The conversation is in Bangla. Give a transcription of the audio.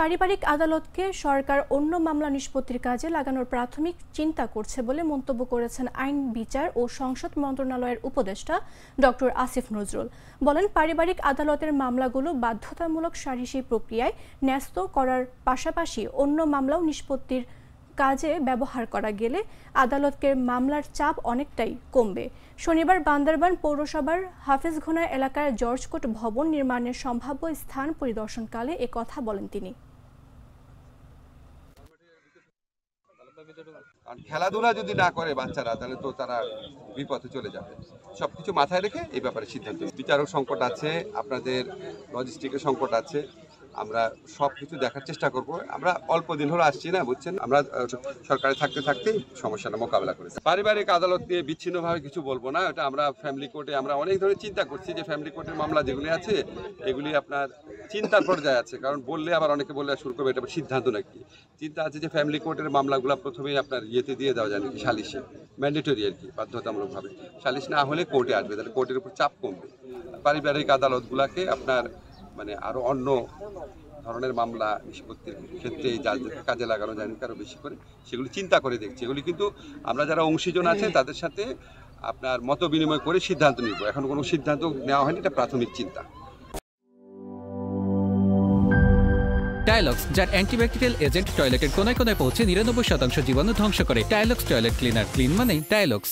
পারিবারিক আদালতকে সরকার অন্য মামলা নিষ্পত্তির কাজে লাগানোর প্রাথমিক চিন্তা করছে বলে মন্তব্য করেছেন আইন, বিচার ও সংসদ মন্ত্রণালয়ের উপদেষ্টা ডক্টর আসিফ নজরুল। বলেন, পারিবারিক আদালতের মামলাগুলো বাধ্যতামূলক সালিসি প্রক্রিয়ায় ন্যস্ত করার পাশাপাশি অন্য মামলাও নিষ্পত্তির কাজে ব্যবহার করা গেলে আদালতকে মামলার চাপ অনেকটাই কমবে। শনিবার বান্দরবান পৌরসভার হাফেজঘোনা এলাকার জর্জকোট ভবন নির্মাণের সম্ভাব্য স্থান পরিদর্শনকালে এ কথা বলেন তিনি। খেলাধুলা যদি না করে বাচ্চারা, তাহলে তো তারা বিপথে চলে যাবে। সবকিছু মাথায় রেখে এই ব্যাপারে সিদ্ধান্ত। বিচারক সংকট আছে, আপনাদের লজিস্টিকের সংকট আছে, আমরা সবকিছু দেখার চেষ্টা করব। আমরা অল্প দিন হলো আসছি না, বুঝছেন, আমরা সরকারে থাকতে থাকতেই সমস্যাটা মোকাবেলা করেছি। পারিবারিক আদালত নিয়ে বিচ্ছিন্নভাবে কিছু বলবো না, এটা আমরা ফ্যামিলি কোর্টে আমরা অনেক ধরনের চিন্তা করছি, যে ফ্যামিলি কোর্টের মামলা যেগুলি আছে এগুলি আপনার চিন্তার পর্যায়ে আছে। কারণ বললে আবার অনেকে বললে শুরু করবে এটা সিদ্ধান্ত নাকি। চিন্তা আছে যে ফ্যামিলি কোর্টের মামলাগুলো প্রথমেই আপনার ইয়েতে দিয়ে দেওয়া যায় নাকি, সালিশে, ম্যান্ডেটরি আর কি, বাধ্যতামূলকভাবে। সালিশ না হলে কোর্টে আসবে, তাহলে কোর্টের উপর চাপ কমবে। পারিবারিক আদালতগুলোকে আপনার মানে আরও অন্য ধরনের মামলা নিষ্পত্তির ক্ষেত্রে যাদেরকে কাজে লাগানো যায় আরও বেশি করে সেগুলি চিন্তা করে দেখছি। এগুলি কিন্তু আমরা যারা অংশীজন আছে তাদের সাথে আপনার মত বিনিময় করে সিদ্ধান্ত নিব। এখন কোনো সিদ্ধান্ত নেওয়া হয়নি, এটা প্রাথমিক চিন্তা। টাইলক্স, যার অ্যান্টিব্যাকটেরিয়াল এজেন্ট টয়লেটের কোনায় কোনায় পৌঁছে 99% জীবাণু ধ্বংস করে। টাইলক্স টয়লেট ক্লিনার, ক্লিন মানেই টাইলক্স।